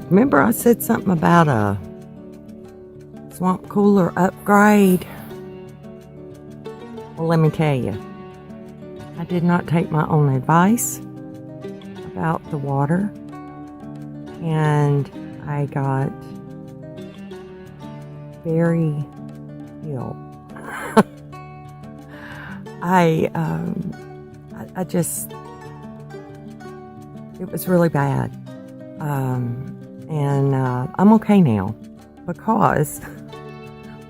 Remember I said something about a swamp cooler upgrade? Well, let me tell you, I did not take my own advice about the water, and I got very ill. I just, it was really bad. And I'm okay now because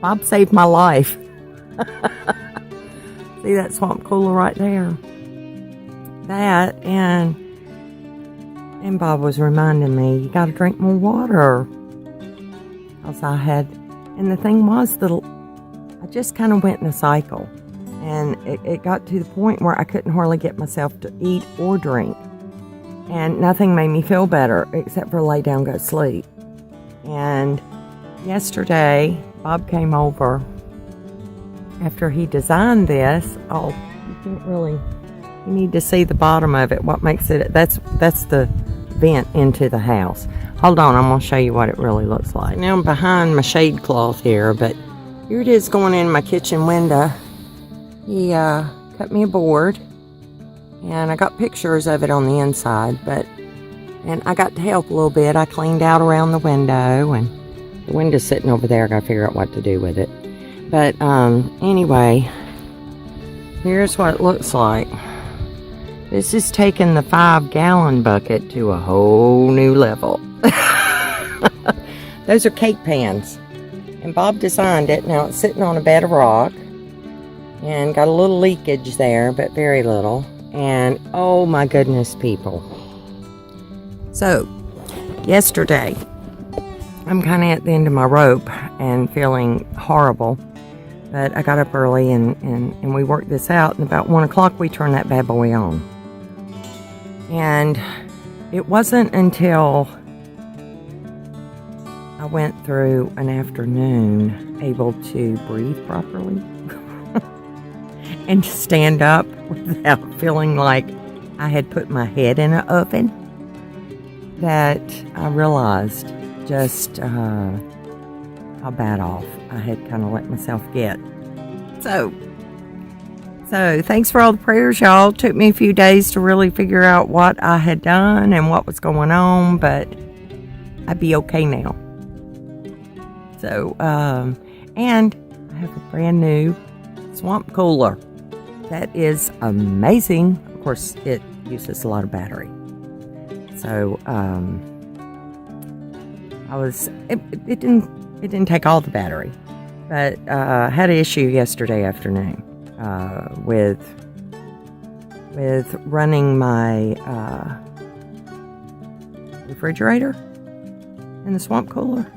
Bob saved my life. See that swamp cooler right there? That, and Bob was reminding me, you got to drink more water. Because I had, and the thing was that I just kind of went in a cycle. And it got to the point where I couldn't hardly get myself to eat or drink. And nothing made me feel better except for lay down and go to sleep. And yesterday, Bob came over after he designed this. Oh, you can't really, you need to see the bottom of it. What makes it, that's the vent into the house. Hold on, I'm going to show you what it really looks like. Now I'm behind my shade cloth here, but here it is going in my kitchen window. He cut me a board, and I got pictures of it on the inside, and I got to help a little bit. I cleaned out around the window, and the window's sitting over there. I got to figure out what to do with it. But anyway, here's what it looks like. This is taking the 5-gallon bucket to a whole new level. Those are cake pans, and Bob designed it. Now it's sitting on a bed of rock. And got a little leakage there, but very little. And oh my goodness, people. So, yesterday, I'm kind of at the end of my rope and feeling horrible. But I got up early and we worked this out. And about 1 o'clock, we turned that bad boy on. And it wasn't until I went through an afternoon able to breathe properly. And to stand up without feeling like I had put my head in an oven, that I realized just how bad off I had kind of let myself get. So thanks for all the prayers, y'all. It took me a few days to really figure out what I had done and what was going on, but I'd be okay now. So, and I have a brand new swamp cooler. That is amazing. Of course, it uses a lot of battery. So, it didn't take all the battery, but I had an issue yesterday afternoon with running my refrigerator in the swamp cooler.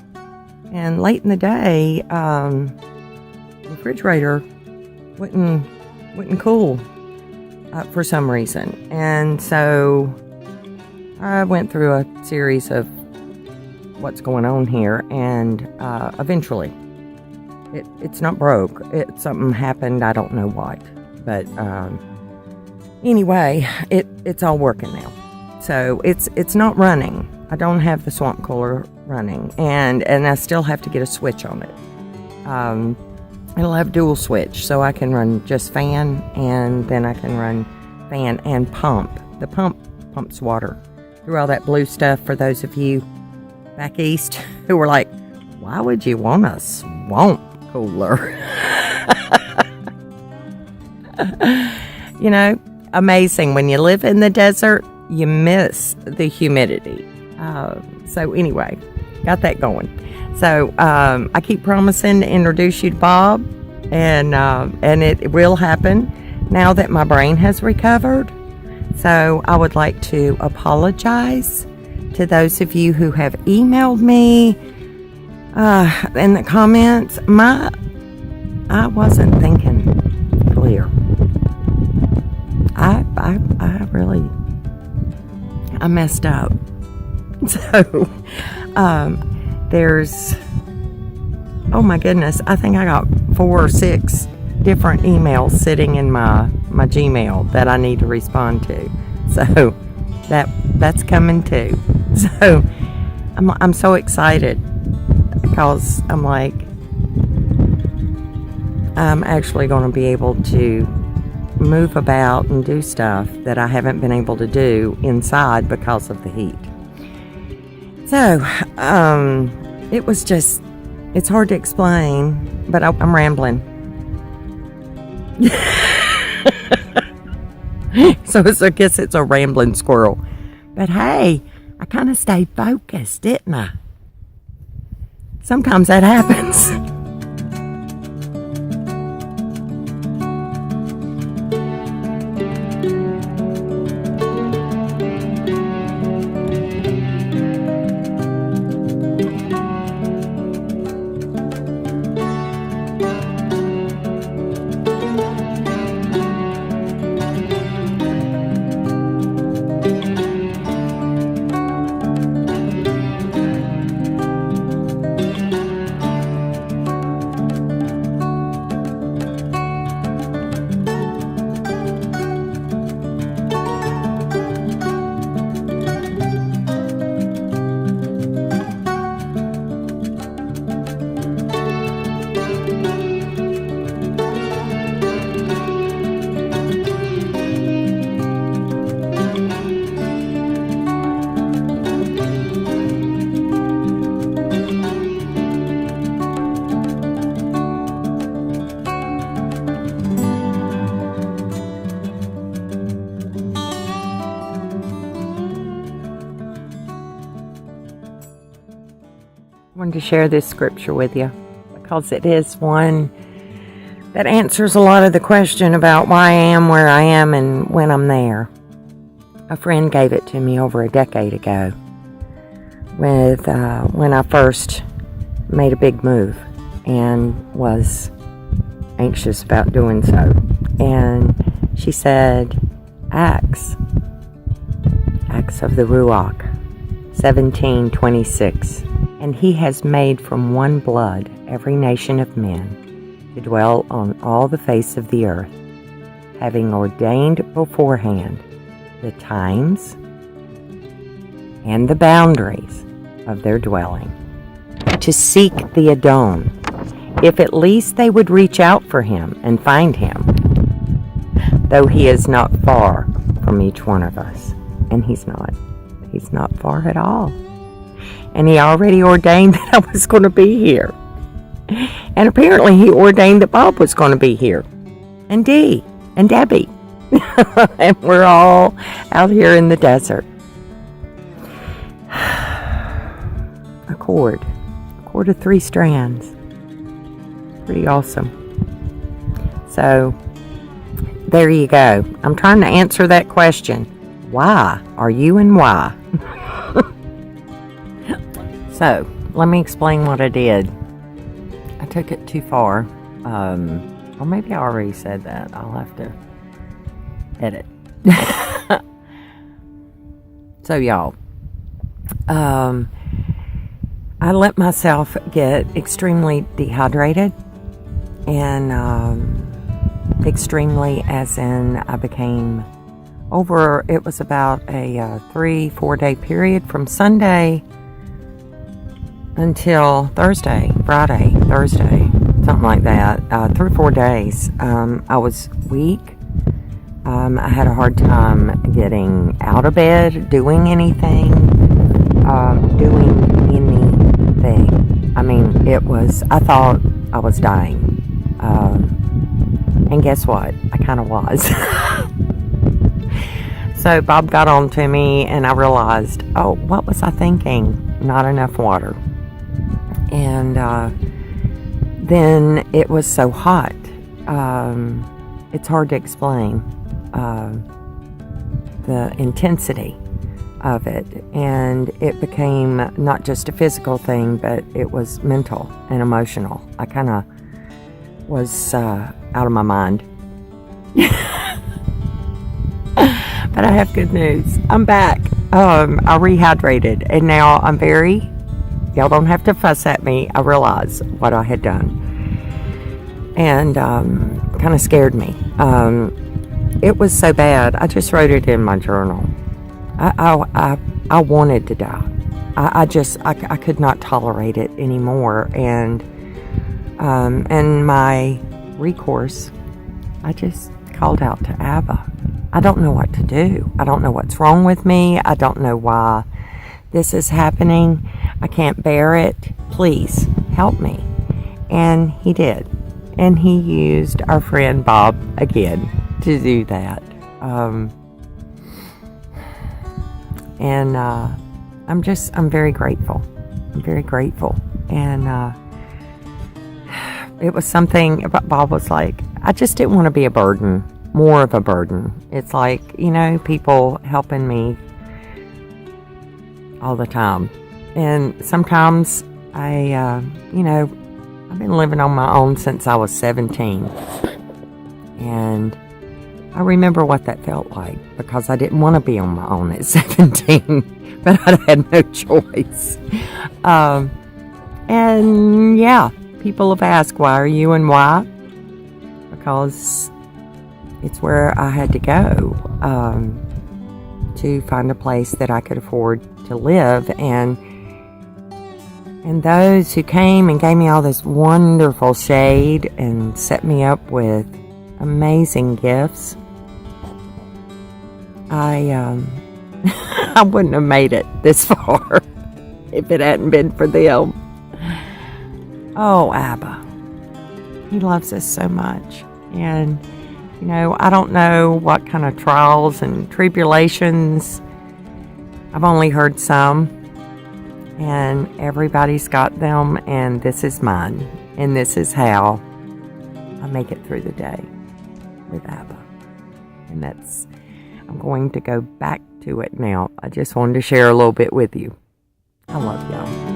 And late in the day, refrigerator wouldn't cool for some reason. And so I went through a series of what's going on here, and eventually it's not broke. Something happened, I don't know what. But anyway, it's all working now. So it's not running. I don't have the swamp cooler running, and I still have to get a switch on it. It'll have dual switch, so I can run just fan, and then I can run fan and pump. The pump pumps water through all that blue stuff. For those of you back east who were like, why would you want a swamp cooler? You know, amazing. When you live in the desert, you miss the humidity. So anyway, got that going. So I keep promising to introduce you to Bob, and it will happen now that my brain has recovered. So I would like to apologize to those of you who have emailed me in the comments. I wasn't thinking clear. I messed up. So there's, oh my goodness, I think I got 4 or 6 different emails sitting in my Gmail that I need to respond to. So that's coming too. So I'm so excited because I'm like, I'm actually going to be able to move about and do stuff that I haven't been able to do inside because of the heat. So, it was just, it's hard to explain, but I'm rambling. So I guess it's a rambling squirrel. But hey, I kind of stayed focused, didn't I? Sometimes that happens. I wanted to share this scripture with you because it is one that answers a lot of the question about why I am where I am and when I'm there. A friend gave it to me over a decade ago when I first made a big move and was anxious about doing so. And she said, Acts of the Ruach, 17:26. And he has made from one blood every nation of men to dwell on all the face of the earth, having ordained beforehand the times and the boundaries of their dwelling, to seek the Adon, if at least they would reach out for him and find him, though he is not far from each one of us. And he's not far at all. And he already ordained that I was going to be here. And apparently he ordained that Bob was going to be here. And Dee. And Debbie. And we're all out here in the desert. A cord of 3 strands. Pretty awesome. So, there you go. I'm trying to answer that question. Why are you and why? So, let me explain what I did. I took it too far. Or maybe I already said that. I'll have to edit. So, y'all. I let myself get extremely dehydrated. And extremely as in I became it was about a 3-4 day period from Sunday until Thursday, something like that. 3 or 4 days. I was weak. I had a hard time getting out of bed, doing anything. I mean, I thought I was dying. And guess what? I kind of was. So Bob got on to me and I realized, oh, what was I thinking? Not enough water. And then it was so hot. It's hard to explain the intensity of it. And it became not just a physical thing, but it was mental and emotional. I kind of was out of my mind. But I have good news. I'm back. I rehydrated, and now I'm y'all don't have to fuss at me. I realize what I had done. And kind of scared me. It was so bad. I just wrote it in my journal. I wanted to die. I could not tolerate it anymore. And my recourse, I just called out to Abba. I don't know what to do. I don't know what's wrong with me. I don't know why this is happening. I can't bear it. Please help me. And he did. And he used our friend Bob again to do that. I'm very grateful. I'm very grateful. And it was something, Bob was like, I just didn't want to be a burden, more of a burden. It's like, people helping me all the time. And sometimes I've been living on my own since I was 17. And I remember what that felt like, because I didn't want to be on my own at 17, but I had no choice. And yeah, people have asked, why are you and why? Because it's where I had to go to find a place that I could afford to live. And those who came and gave me all this wonderful shade and set me up with amazing gifts, I wouldn't have made it this far if it hadn't been for them. Oh, Abba. He loves us so much. And, I don't know what kind of trials and tribulations. I've only heard some. And everybody's got them, and this is mine. And this is how I make it through the day with Abba. And I'm going to go back to it now. I just wanted to share a little bit with you. I love y'all.